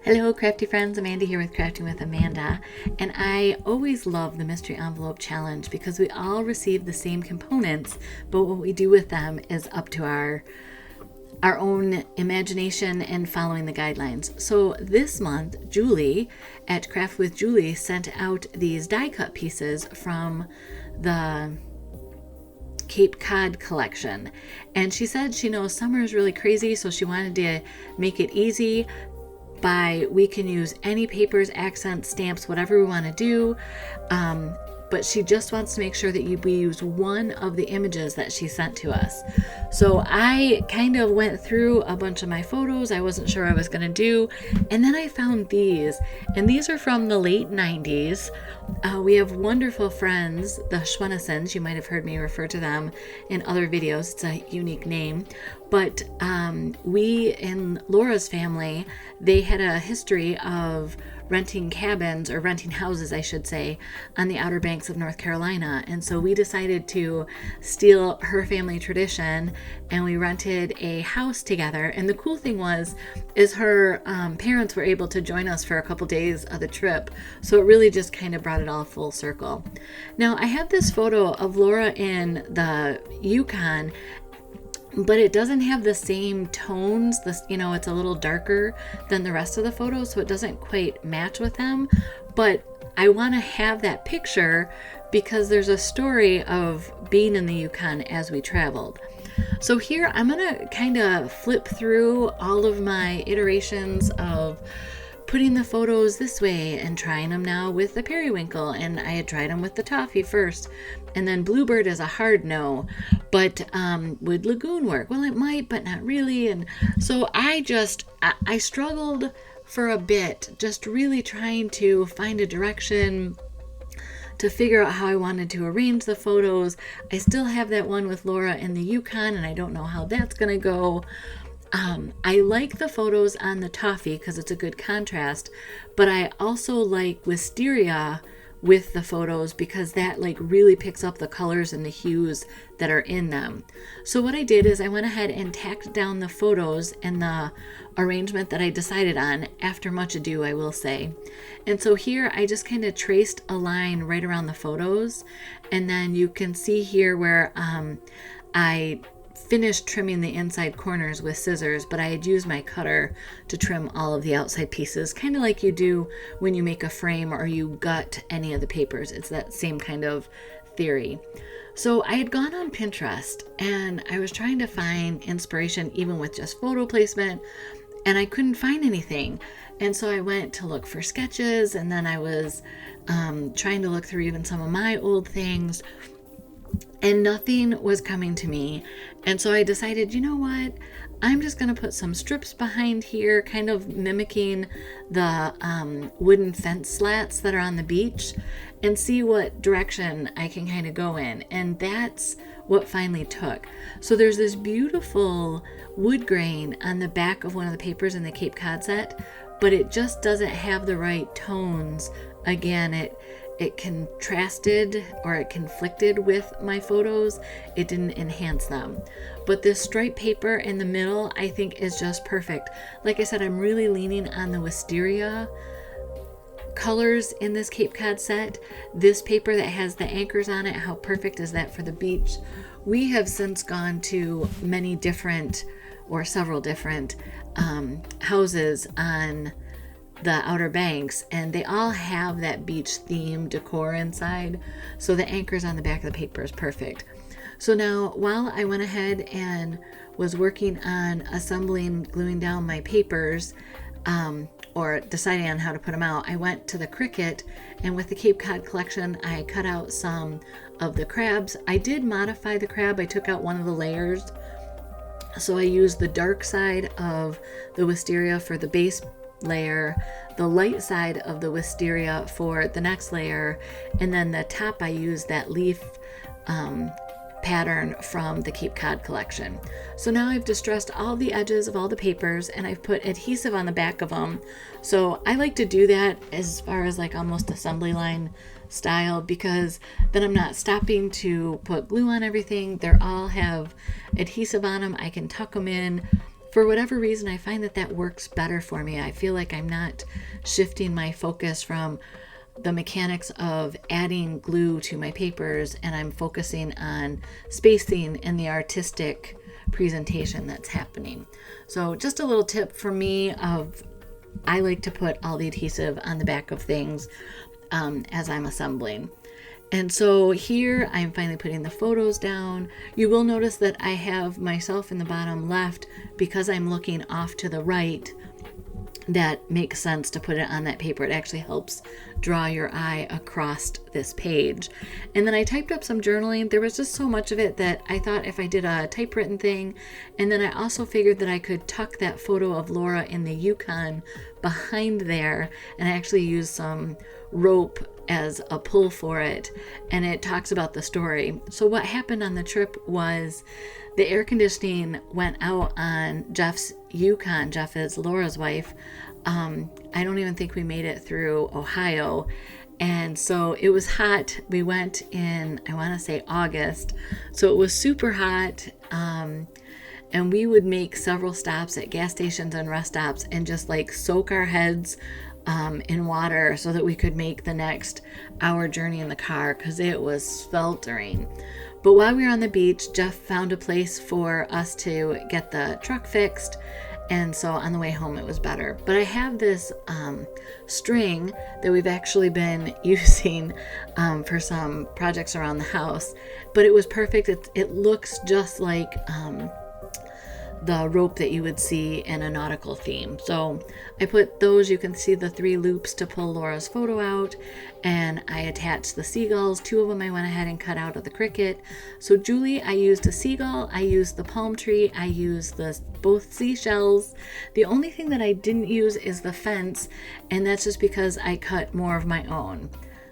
Hello crafty friends, Amanda here with Crafting with Amanda, and I always love the mystery envelope challenge because we all receive the same components, but what we do with them is up to our own imagination and following the guidelines. So this month, Julie at Craft with Julie sent out these die cut pieces from the Cape Cod collection, and she said she knows summer is really crazy, so she wanted to make it easy by we can use any papers, accents, stamps, whatever we want to do, but she just wants to make sure that we use one of the images that she sent to us. So I kind of went through a bunch of my photos I wasn't sure I was going to do, and then I found these, and these are from the late 90s. We have wonderful friends, the Schwennesons. You might have heard me refer to them in other videos. It's a unique name. But we in Laura's family, they had a history of renting cabins, or renting houses, I should say, on the Outer Banks of North Carolina. And so we decided to steal her family tradition, and we rented a house together. And the cool thing is her parents were able to join us for a couple days of the trip. So it really just kind of brought it all full circle. Now I have this photo of Laura in the Yukon, but it doesn't have the same tones. It's a little darker than the rest of the photos, so it doesn't quite match with them. But I want to have that picture because there's a story of being in the Yukon as we traveled. So here I'm going to kind of flip through all of my iterations of putting the photos this way and trying them now with the periwinkle, and I had tried them with the toffee first, and then bluebird is a hard no, but would lagoon work? Well, it might, but not really. And so I struggled for a bit, just really trying to find a direction to figure out how I wanted to arrange the photos. I still have that one with Laura in the Yukon, and I don't know how that's gonna go. I like the photos on the toffee because it's a good contrast, but I also like wisteria with the photos because that really picks up the colors and the hues that are in them. So what I did is I went ahead and tacked down the photos and the arrangement that I decided on after much ado, I will say. And so here I just kind of traced a line right around the photos, and then you can see here where I finished trimming the inside corners with scissors, but I had used my cutter to trim all of the outside pieces, kind of like you do when you make a frame or you gut any of the papers. It's that same kind of theory. So I had gone on Pinterest and I was trying to find inspiration even with just photo placement, and I couldn't find anything. And so I went to look for sketches, and then I was trying to look through even some of my old things, and nothing was coming to me. And so I decided, you know what? I'm just going to put some strips behind here, kind of mimicking the wooden fence slats that are on the beach, and see what direction I can kind of go in. And that's what finally took. So there's this beautiful wood grain on the back of one of the papers in the Cape Cod set, but it just doesn't have the right tones. Again, it contrasted, or it conflicted with my photos. It didn't enhance them. But this striped paper in the middle, I think, is just perfect. Like I said, I'm really leaning on the wisteria colors in this Cape Cod set. This paper that has the anchors on it, how perfect is that for the beach? We have since gone to many different, or several different houses on the Outer Banks, and they all have that beach theme decor inside, so the anchors on the back of the paper is perfect. So now, while I went ahead and was working on assembling, gluing down my papers, or deciding on how to put them out, I went to the Cricut, and with the Cape Cod collection, I cut out some of the crabs. I did modify the crab. I took out one of the layers, so I used the dark side of the wisteria for the base layer, the light side of the wisteria for the next layer, and then the top I used that leaf pattern from the Cape Cod collection. So now I've distressed all the edges of all the papers, and I've put adhesive on the back of them. So I like to do that as far as almost assembly line style, because then I'm not stopping to put glue on everything. They all have adhesive on them. I can tuck them in for whatever reason, I find that that works better for me. I feel like I'm not shifting my focus from the mechanics of adding glue to my papers, and I'm focusing on spacing and the artistic presentation that's happening. So just a little tip for me of, I like to put all the adhesive on the back of things as I'm assembling. And so here I'm finally putting the photos down. You will notice that I have myself in the bottom left because I'm looking off to the right. That makes sense to put it on that paper. It actually helps draw your eye across this page. And then I typed up some journaling. There was just so much of it that I thought if I did a typewritten thing, and then I also figured that I could tuck that photo of Laura in the Yukon behind there, and I actually used some rope as a pull for it, and it talks about the story. So what happened on the trip was the air conditioning went out on Jeff's Yukon. Jeff is Laura's wife. I don't even think we made it through Ohio. And so it was hot. We went in, I want to say August. So it was super hot. And we would make several stops at gas stations and rest stops and just like soak our heads in water so that we could make the next hour journey in the car because it was sweltering. But while we were on the beach, Jeff found a place for us to get the truck fixed. And so on the way home, it was better. But I have this string that we've actually been using for some projects around the house. But it was perfect. It looks just like the rope that you would see in a nautical theme. So I put those, you can see the 3 loops to pull Laura's photo out, and I attached the seagulls. 2 of them I went ahead and cut out of the Cricut. So Julie, I used a seagull, I used the palm tree, I used both seashells. The only thing that I didn't use is the fence, and that's just because I cut more of my own.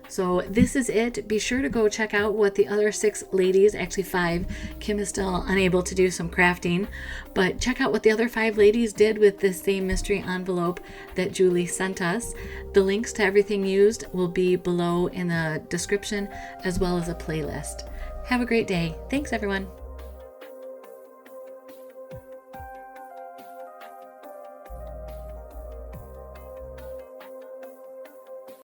So this is it. Be sure to go check out what the other 6 ladies, actually 5, Kim is still unable to do some crafting, but check out what the other 5 ladies did with this same mystery envelope that Julie sent us. The links to everything used will be below in the description, as well as a playlist. Have a great day. Thanks, everyone.